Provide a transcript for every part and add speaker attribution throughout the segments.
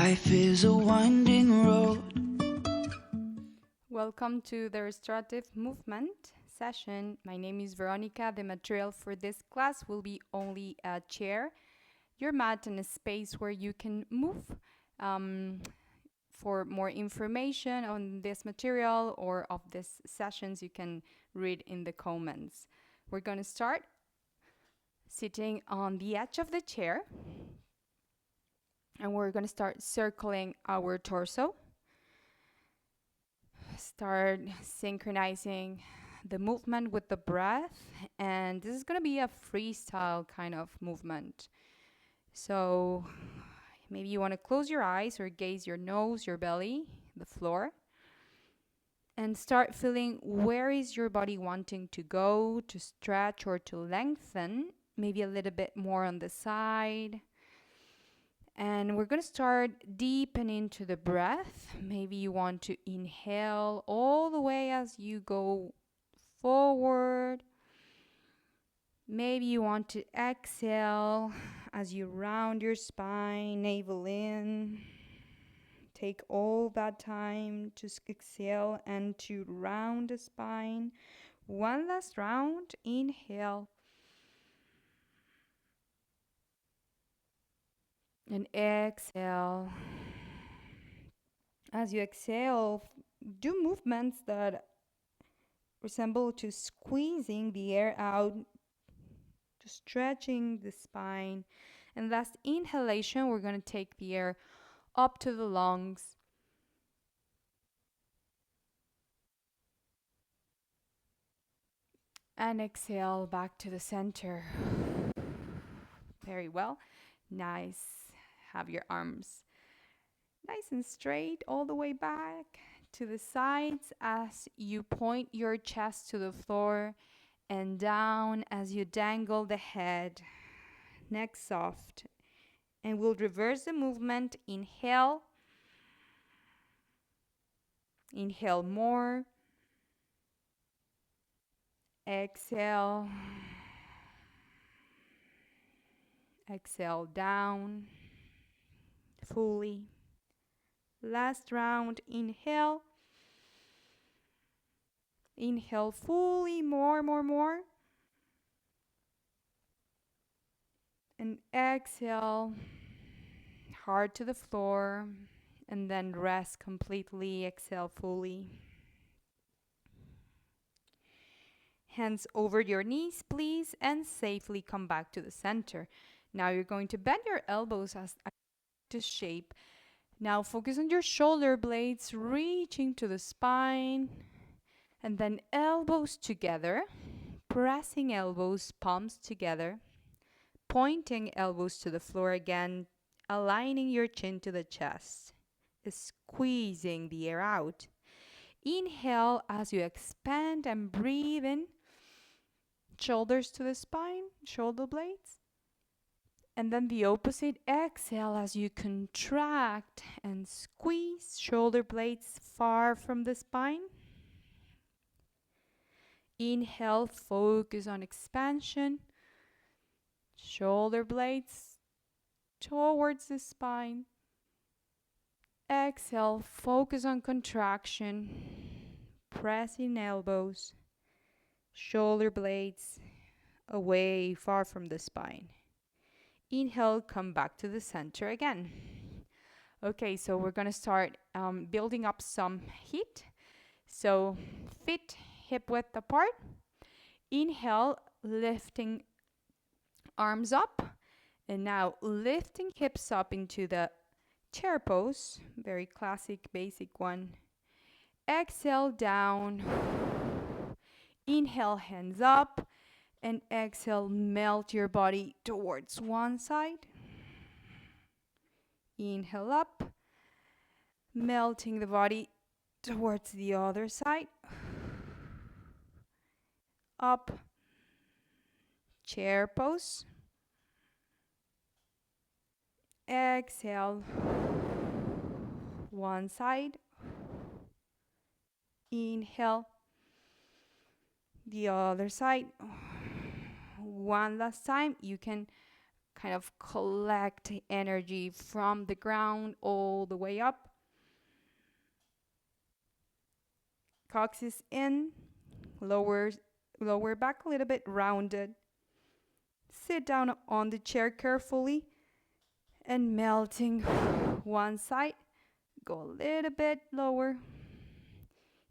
Speaker 1: Life is a winding road.
Speaker 2: Welcome to the restorative movement session. My name is Veronica. The material for this class will be only a chair, your mat, and a space where you can move. For more information on this material or of these sessions, you can read in the comments. We're going to start sitting on the edge of the chair, and we're going to start circling our torso. Start synchronizing the movement with the breath, and this is going to be a freestyle kind of movement. So maybe you want to close your eyes or gaze your nose, your belly, the floor, and start feeling where is your body wanting to go, to stretch or to lengthen, maybe a little bit more on the side. And we're going to start deepening into the breath. Maybe you want to inhale all the way as you go forward. Maybe you want to exhale as you round your spine, navel in. Take all that time to exhale and to round the spine. One last round. Inhale. And exhale. As you exhale, do movements that resemble to squeezing the air out, to stretching the spine. And last inhalation, we're going to take the air up to the lungs. And exhale back to the center. Very well. Nice. Have your arms nice and straight all the way back to the sides as you point your chest to the floor and down as you dangle the head. Neck soft. And we'll reverse the movement. Inhale. Inhale more. Exhale. Exhale down fully. Last round. Inhale. Inhale fully. More. And exhale. Hard to the floor. And then rest completely. Exhale fully. Hands over your knees, please, and safely come back to the center. Now you're going to bend your elbows as to shape. Now focus on your shoulder blades reaching to the spine, and then elbows together, pressing elbows, palms together, pointing elbows to the floor again, aligning your chin to the chest, squeezing the air out. Inhale as you expand and breathe in. Shoulders to the spine, shoulder blades. And then the opposite, exhale as you contract and squeeze shoulder blades far from the spine. Inhale, focus on expansion. Shoulder blades towards the spine. Exhale, focus on contraction. Pressing elbows. Shoulder blades away, far from the spine. Inhale, come back to the center again. Okay, so we're going to start building up some heat. So feet hip width apart. Inhale, lifting arms up. And now lifting hips up into the chair pose. Very classic, basic one. Exhale, down. Inhale, hands up. And exhale, melt your body towards one side. Inhale up, melting the body towards the other side. Up, chair pose. Exhale, one side. Inhale, the other side. One last time. You can kind of collect energy from the ground all the way up. Coccyx in, lower back a little bit rounded. Sit down on the chair carefully and melting one side. Go a little bit lower.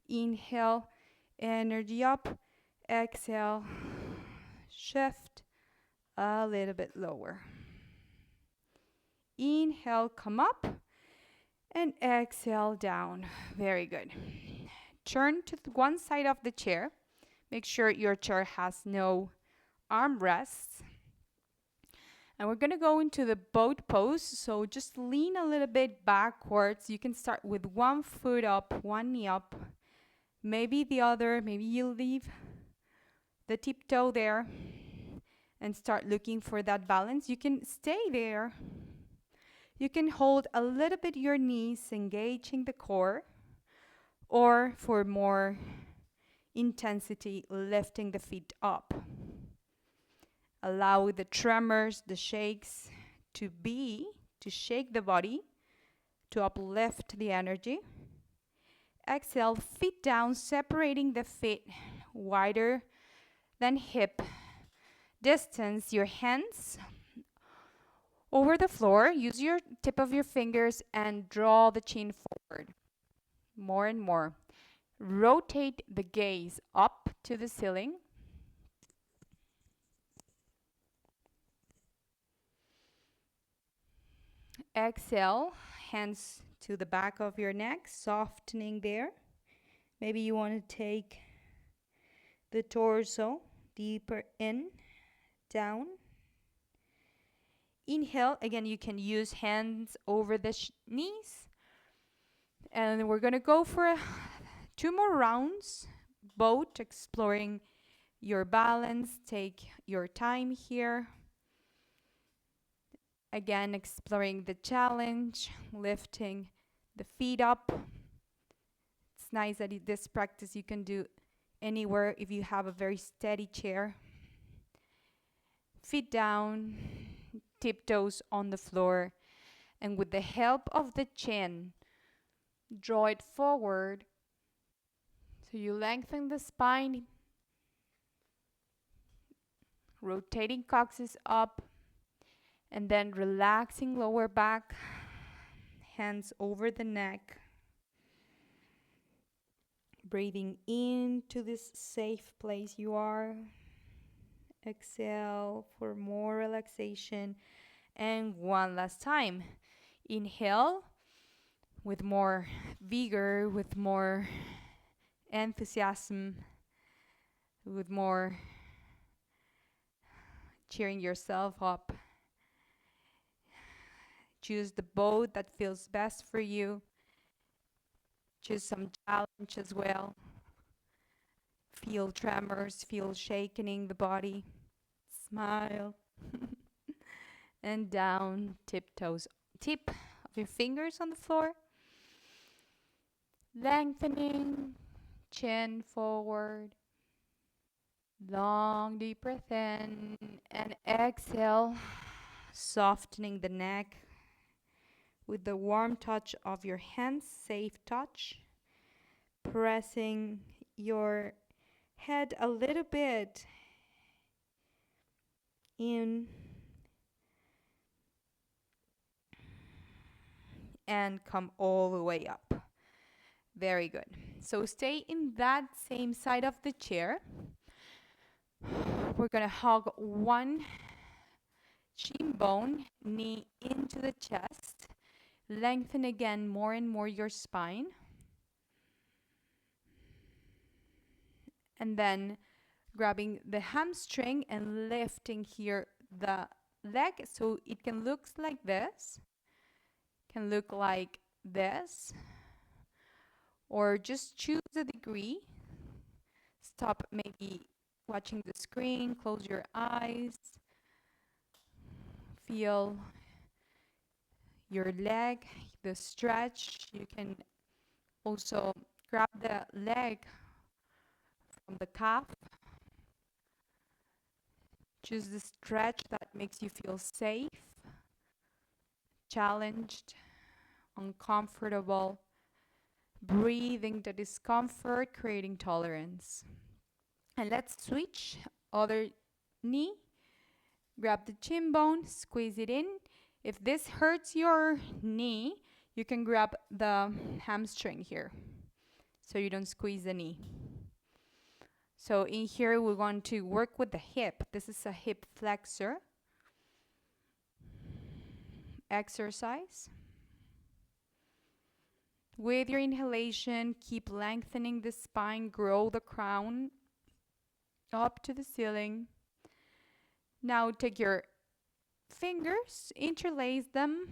Speaker 2: Inhale, energy up. Exhale, shift a little bit lower. Inhale, come up, and exhale down. Very good. Turn to one side of the chair. Make sure your chair has no armrests. And we're going to go into the boat pose. So just lean a little bit backwards. You can start with one foot up, one knee up. Maybe the other, maybe you leave the tiptoe there and start looking for that balance. You can stay there. You can hold a little bit your knees, engaging the core, or for more intensity, lifting the feet up. Allow the tremors, the shakes to shake the body, to uplift the energy. Exhale, feet down, separating the feet wider than hip distance. Your hands over the floor. Use your tip of your fingers and draw the chin forward. More and more. Rotate the gaze up to the ceiling. Exhale, hands to the back of your neck, softening there. Maybe you want to take the torso deeper in, down. Inhale, again, you can use hands over the knees. And we're going to go for 2 more rounds, both exploring your balance. Take your time here. Again, exploring the challenge, lifting the feet up. It's nice that this practice you can do anywhere if you have a very steady chair. Feet down, tiptoes on the floor, and with the help of the chin, draw it forward. So you lengthen the spine, rotating coccyx up, and then relaxing lower back, hands over the neck. Breathing into this safe place you are. Exhale for more relaxation. And one last time. Inhale with more vigor, with more enthusiasm, with more cheering yourself up. Choose the boat that feels best for you. Choose some challenge as well. Feel tremors, feel shaking the body. Smile. And down, tiptoes. Tip of your fingers on the floor. Lengthening, chin forward. Long, deep breath in. And exhale, softening the neck with the warm touch of your hands, safe touch. Pressing your head a little bit in and come all the way up. Very good. So stay in that same side of the chair. We're going to hug one shin bone, knee into the chest. Lengthen again more and more your spine. And then grabbing the hamstring and lifting here the leg so it can look like this. Can look like this. Or just choose a degree. Stop maybe watching the screen, close your eyes. Feel your leg, the stretch. You can also grab the leg from the calf. Choose the stretch that makes you feel safe, challenged, uncomfortable, breathing the discomfort, creating tolerance. And let's switch. Other knee, grab the shin bone, squeeze it in. If this hurts your knee, you can grab the hamstring here so you don't squeeze the knee. So in here, we want to work with the hip. This is a hip flexor exercise. With your inhalation, keep lengthening the spine, grow the crown up to the ceiling. Now take your fingers, interlace them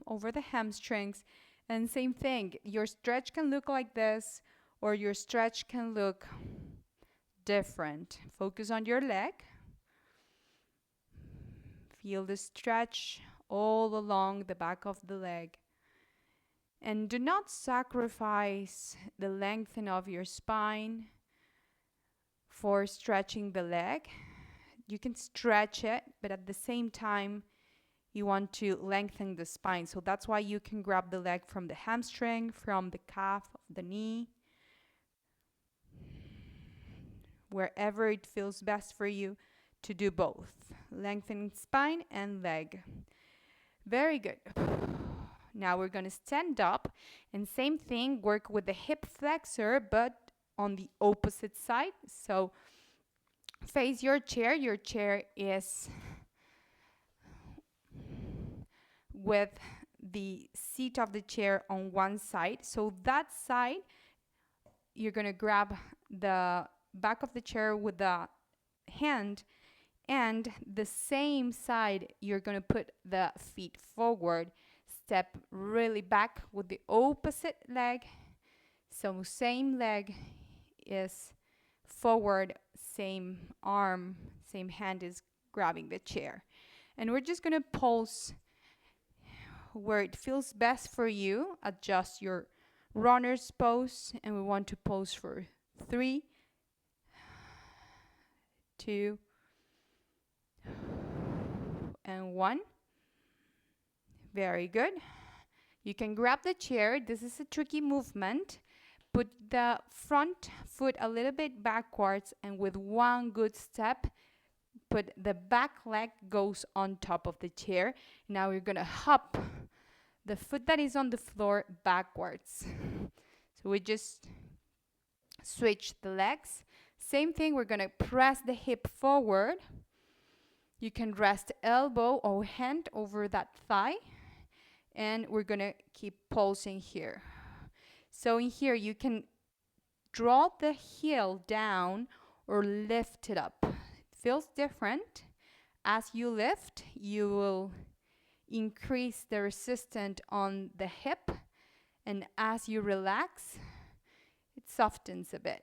Speaker 2: over the hamstrings, and same thing. Your stretch can look like this, or your stretch can look different. Focus on your leg. Feel the stretch all along the back of the leg. And do not sacrifice the lengthening of your spine for stretching the leg. You can stretch it, but at the same time, you want to lengthen the spine. So that's why you can grab the leg from the hamstring, from the calf of the knee, wherever it feels best for you to do both. Lengthening spine and leg. Very good. Now we're going to stand up and same thing, work with the hip flexor, but on the opposite side. So face your chair. Your chair is with the seat of the chair on one side. So that side, you're going to grab the back of the chair with the hand, and the same side, you're going to put the feet forward. Step really back with the opposite leg. So same leg is forward, same arm, same hand is grabbing the chair. And we're just going to pulse where it feels best for you. Adjust your runner's pose, and we want to pose for 3, 2, and 1. Very good. You can grab the chair. This is a tricky movement. Put the front foot a little bit backwards, and with one good step, put the back leg goes on top of the chair. Now we're going to hop the foot that is on the floor backwards. So we just switch the legs. Same thing, we're going to press the hip forward. You can rest elbow or hand over that thigh. And we're going to keep pulsing here. So in here, you can draw the heel down or lift it up. It feels different. As you lift, you will increase the resistance on the hip. And as you relax, it softens a bit.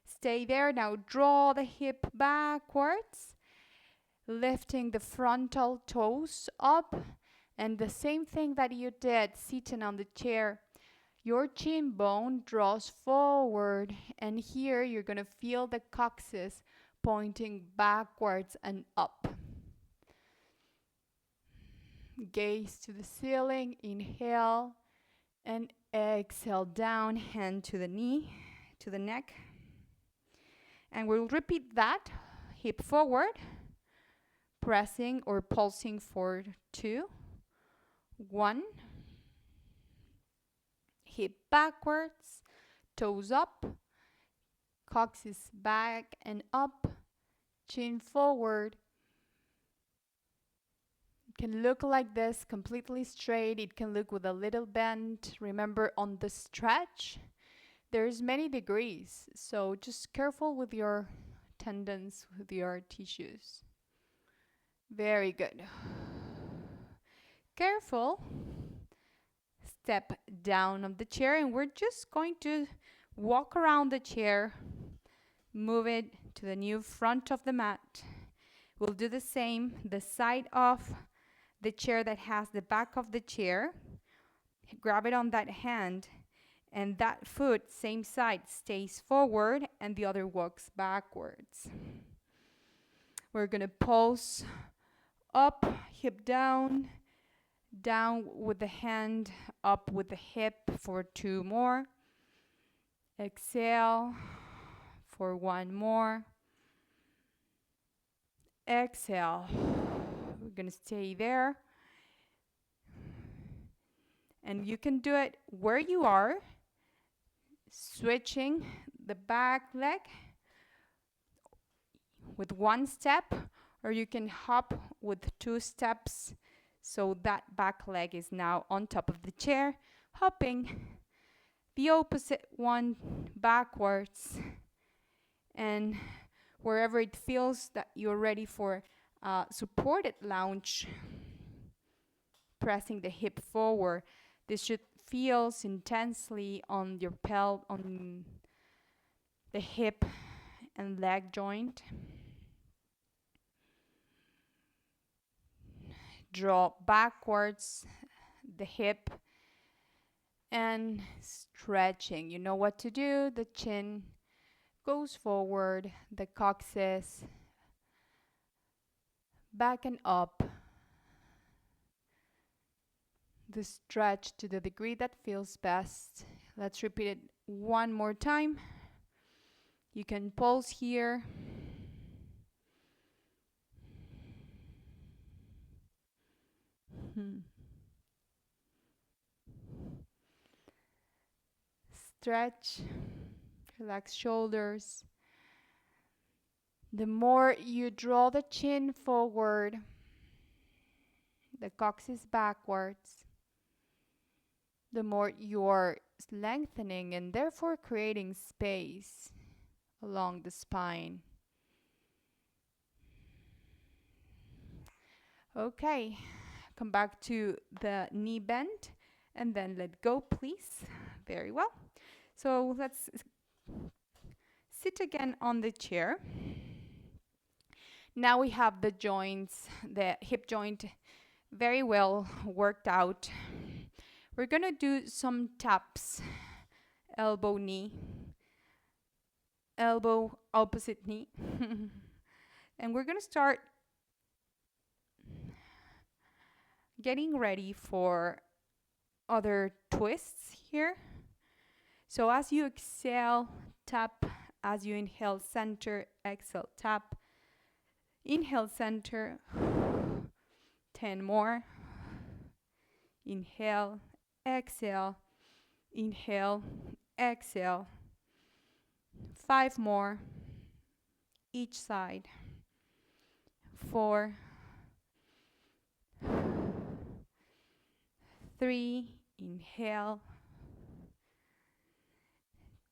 Speaker 2: Stay there. Now draw the hip backwards, lifting the frontal toes up. And the same thing that you did sitting on the chair, your chin bone draws forward, and here you're going to feel the coccyx pointing backwards and up. Gaze to the ceiling, inhale, and exhale down, hand to the knee, to the neck. And we'll repeat that, hip forward, pressing or pulsing for 2, 1, hip backwards, toes up, coccyx back and up, chin forward. It can look like this, completely straight. It can look with a little bend. Remember, on the stretch, there's many degrees, so just careful with your tendons, with your tissues. Very good. Careful. Step down of the chair, and we're just going to walk around the chair, move it to the new front of the mat. We'll do the same, the side of the chair that has the back of the chair. Grab it on that hand, and that foot, same side, stays forward, and the other walks backwards. We're going to pulse up, hip down, down with the hand, up with the hip for 2 more. Exhale for 1 more. Exhale. We're going to stay there. And you can do it where you are, switching the back leg with 1 step, or you can hop with 2 steps. So that back leg is now on top of the chair, hopping the opposite one backwards. And wherever it feels that you're ready for supported lounge, pressing the hip forward. This should feel intensely on your on the hip and leg joint. Draw backwards the hip and stretching. You know what to do. The chin goes forward, the coccyx back and up. The stretch to the degree that feels best. Let's repeat it 1 more time. You can pulse here. Stretch, relax shoulders. The more you draw the chin forward, the coccyx backwards, the more you're lengthening and therefore creating space along the spine. Okay, come back to the knee bend and then let go, please. Very well. So let's sit again on the chair. Now we have the joints, the hip joint very well worked out. We're going to do some taps. Elbow, knee. Elbow, opposite knee. And we're going to start getting ready for other twists here. So as you exhale, tap. As you inhale, center, exhale, tap. Inhale, center. 10 more. Inhale, exhale. Inhale, exhale. 5 more. Each side. 4. 3. Inhale.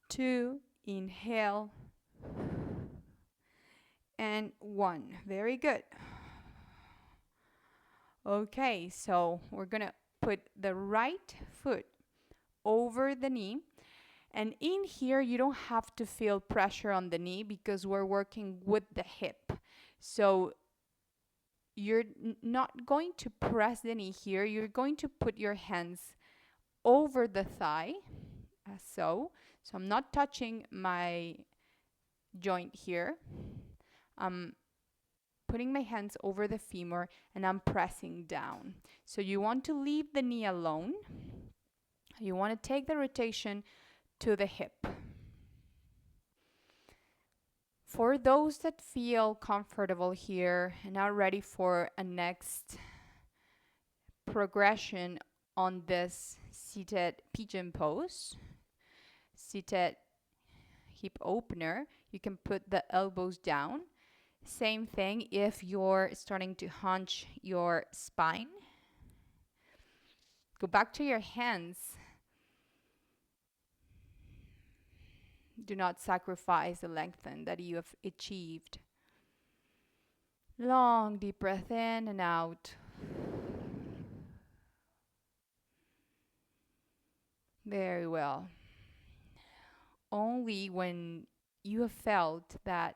Speaker 2: 2. Inhale. And 1. Very good. Okay, so we're gonna put the right foot over the knee. And in here, you don't have to feel pressure on the knee because we're working with the hip. So you're not going to press the knee here. You're going to put your hands over the thigh, as so. So I'm not touching my joint here. I'm putting my hands over the femur and I'm pressing down. So you want to leave the knee alone. You want to take the rotation to the hip. For those that feel comfortable here and are ready for a next progression on this seated pigeon pose, seated hip opener, you can put the elbows down. Same thing if you're starting to hunch your spine. Go back to your hands. Do not sacrifice the lengthen that you have achieved. Long, deep breath in and out. Very well. Only when you have felt that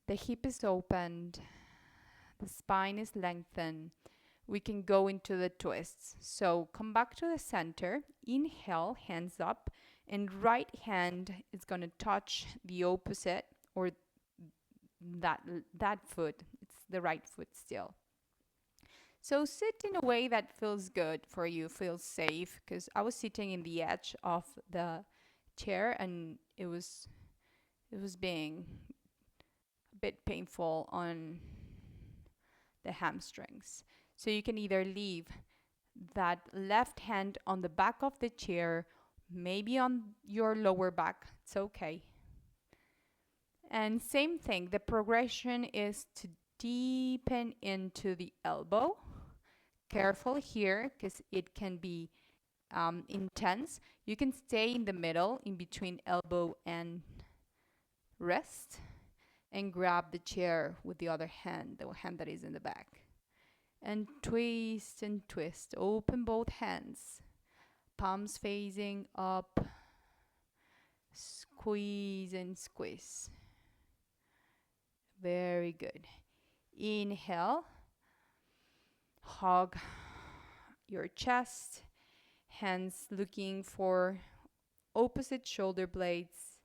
Speaker 2: the hip is opened, the spine is lengthened, we can go into the twists. So come back to the center, inhale, hands up, and right hand is going to touch the opposite or that that foot. It's the right foot still. So sit in a way that feels good for you, feels safe. Because I was sitting in the edge of the chair, and it was being a bit painful on the hamstrings. So you can either leave that left hand on the back of the chair, maybe on your lower back. It's okay. And same thing, the progression is to deepen into the elbow. Careful here because it can be intense. You can stay in the middle, in between elbow and wrist, and grab the chair with the other hand, the hand that is in the back. And twist and twist. Open both hands. Palms facing up. Squeeze and squeeze. Very good. Inhale. Hug your chest. Hands looking for opposite shoulder blades.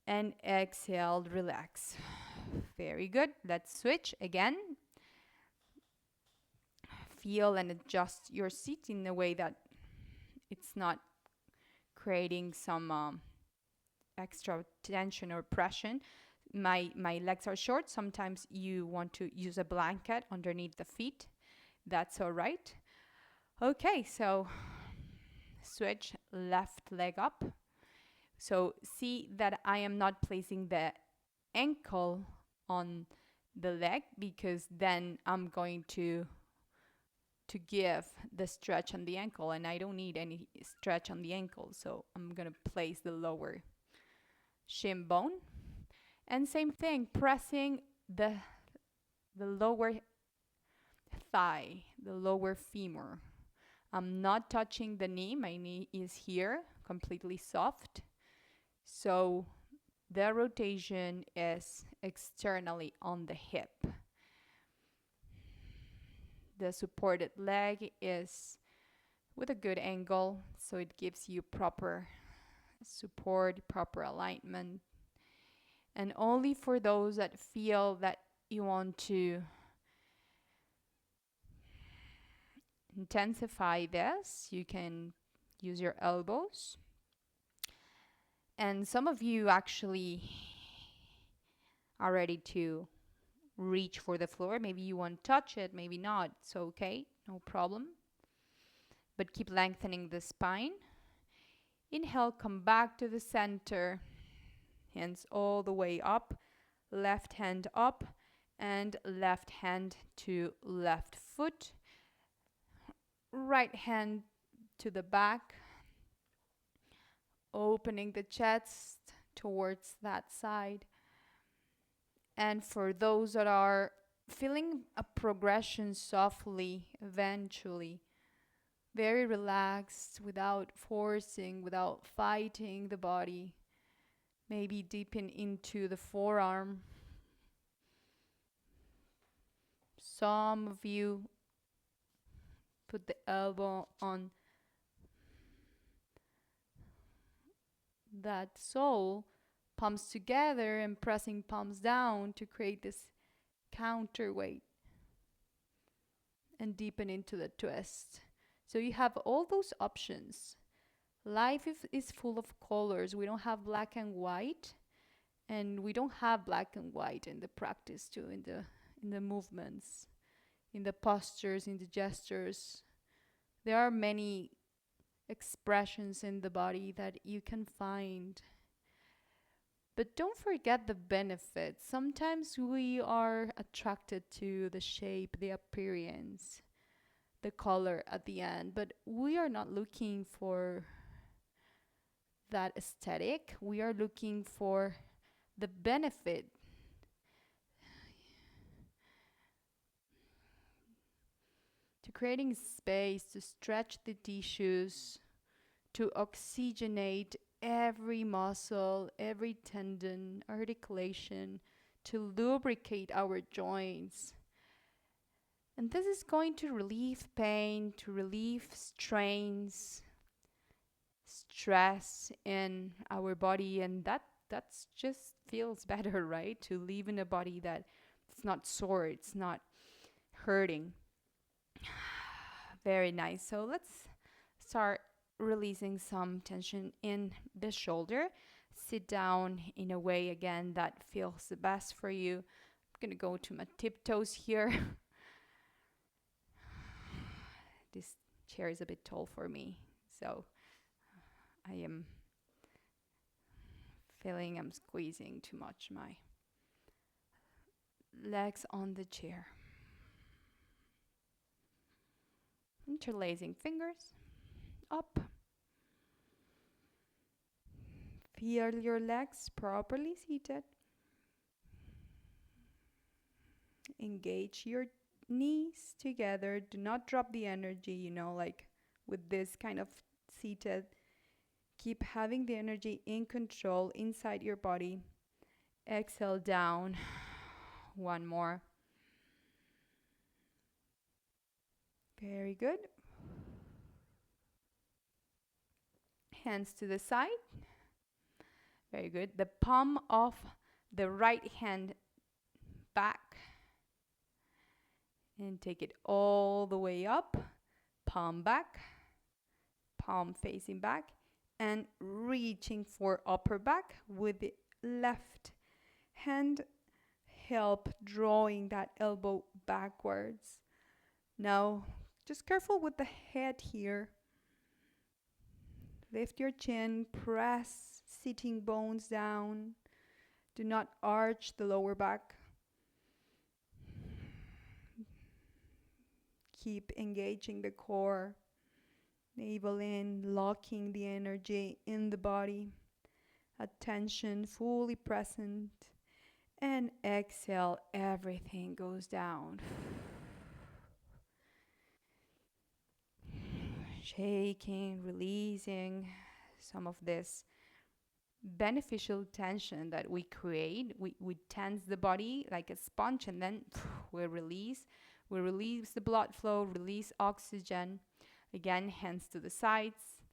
Speaker 2: And exhale, relax. Very good. Let's switch again. Feel and adjust your seat in a way that it's not creating some extra tension or pressure. My legs are short. Sometimes you want to use a blanket underneath the feet. That's all right. Okay, so switch left leg up. So see that I am not placing the ankle on the leg, because then I'm going to give the stretch on the ankle, and I don't need any stretch on the ankle. So I'm going to place the lower shin bone. And same thing, pressing the lower thigh, the lower femur. I'm not touching the knee. My knee is here, completely soft. So the rotation is externally on the hip. The supported leg is with a good angle, so it gives you proper support, proper alignment. And only for those that feel that you want to intensify this, you can use your elbows. And some of you actually are ready to reach for the floor. Maybe you want to touch it, maybe not. It's okay, no problem. But keep lengthening the spine. Inhale, come back to the center. Hands all the way up. Left hand up and left hand to left foot. Right hand to the back. Opening the chest towards that side. And for those that are feeling a progression softly, eventually, very relaxed, without forcing, without fighting the body, maybe deepen into the forearm. Some of you put the elbow on that sole, palms together and pressing palms down to create this counterweight and deepen into the twist. So you have all those options. Life is full of colors. We don't have black and white, and we don't have black and white in the practice too, in the movements, in the postures, in the gestures. There are many expressions in the body that you can find. But don't forget the benefits. Sometimes we are attracted to the shape, the appearance, the color at the end, but we are not looking for that aesthetic. We are looking for the benefit. To creating space, to stretch the tissues, to oxygenate every muscle, every tendon, articulation, to lubricate our joints. And this is going to relieve pain, to relieve strains, stress in our body, and that That's just feels better, right? To live in a body that it's not sore, it's not hurting. Very nice. So let's start releasing some tension in the shoulder. Sit down in a way again that feels the best for you. I'm gonna go to my tiptoes here. This chair is a bit tall for me, so I am feeling I'm squeezing too much my legs on the chair. Interlacing fingers up. Feel your legs properly seated. Engage your knees together. Do not drop the energy, like with this kind of seated. Keep having the energy in control inside your body. Exhale down. One more. Very good. Hands to the side. Very good. The palm of the right hand back. And take it all the way up. Palm back. Palm facing back. And reaching for upper back with the left hand. Help drawing that elbow backwards. Now, just careful with the head here. Lift your chin, press sitting bones down. Do not arch the lower back. Keep engaging the core. Navel in, locking the energy in the body. Attention fully present. And exhale, everything goes down. Shaking, releasing some of this beneficial tension that we create. We tense the body like a sponge, and then we release. We release the blood flow, release oxygen. Again, hands to the sides.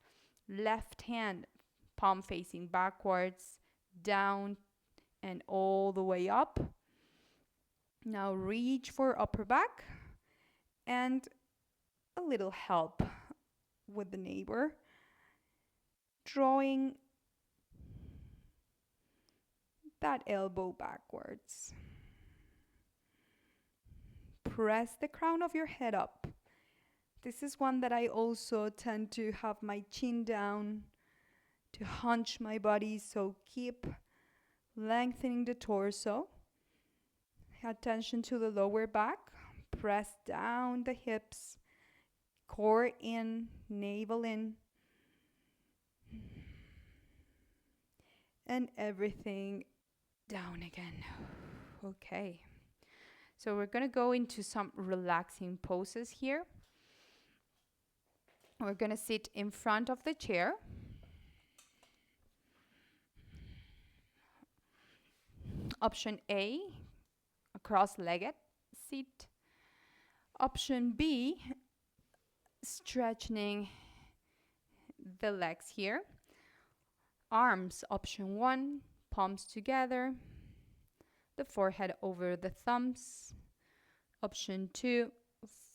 Speaker 2: Left hand, palm facing backwards, down and all the way up. Now reach for upper back and a little help with the neighbor. Drawing that elbow backwards. Press the crown of your head up. This is one that I also tend to have my chin down, to hunch my body, so keep lengthening the torso. Attention to the lower back. Press down the hips, core in, navel in. And everything down again. Okay. So we're going to go into some relaxing poses here. We're going to sit in front of the chair. Option A, a cross-legged seat. Option B, stretching the legs here. Arms, option 1, palms together. The forehead over the thumbs. Option 2,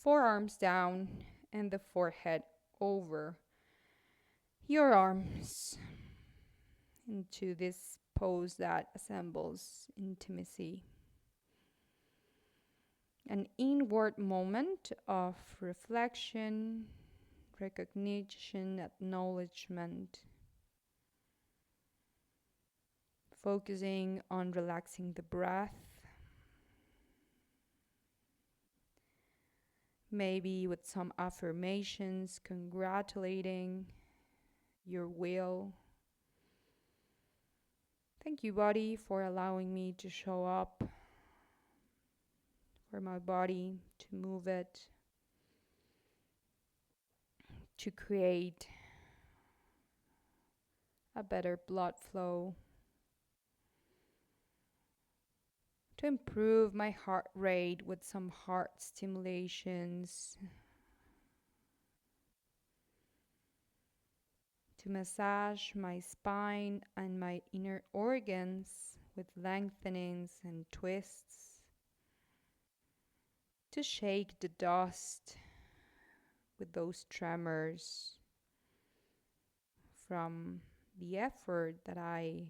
Speaker 2: forearms down and the forehead over your arms into this pose that assembles intimacy. An inward moment of reflection, recognition, acknowledgement. Focusing on relaxing the breath. Maybe with some affirmations, congratulating your will. Thank you, body, for allowing me to show up, for my body to move it, to create a better blood flow, to improve my heart rate with some heart stimulations, to massage my spine and my inner organs with lengthenings and twists, to shake the dust with those tremors from the effort that I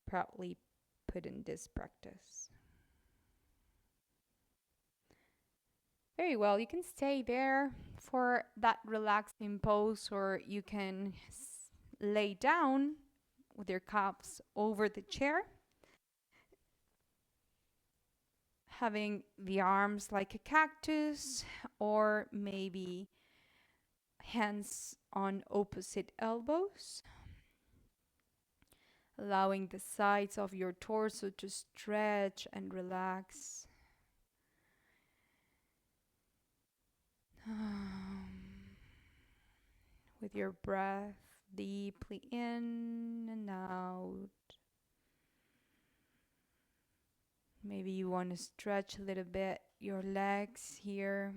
Speaker 2: proudly put in this practice. Very well, you can stay there for that relaxing pose, or you can lay down with your cups over the chair, having the arms like a cactus, or maybe hands on opposite elbows, allowing the sides of your torso to stretch and relax. With your breath deeply in and out. Maybe you want to stretch a little bit your legs here.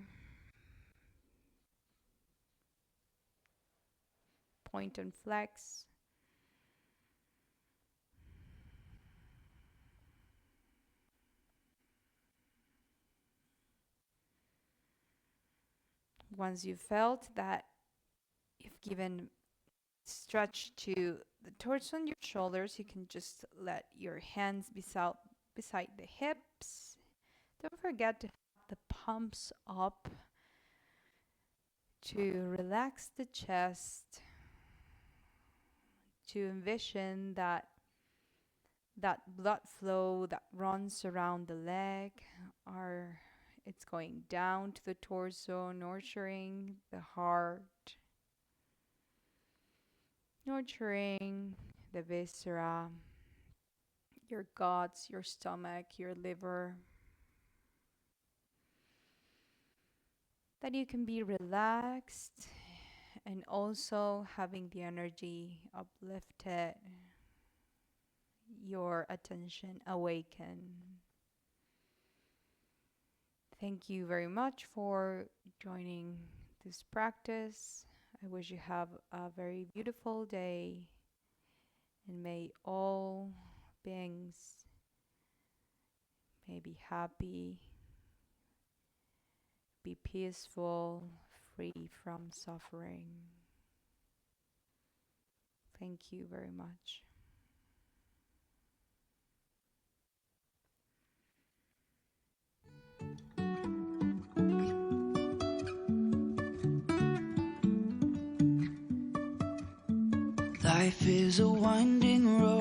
Speaker 2: Point and flex. Once you felt that you've given stretch to the torso and your shoulders, you can just let your hands beside the hips. Don't forget to have the palms up to relax the chest, to envision that blood flow that runs around the leg, or it's going down to the torso, nurturing the heart, nurturing the viscera, your guts, your stomach, your liver. That you can be relaxed and also having the energy uplifted, your attention awaken. Thank you very much for joining this practice. I wish you have a very beautiful day, and may all beings may be happy, be peaceful, free from suffering. Thank you very much.
Speaker 1: Life is a winding road.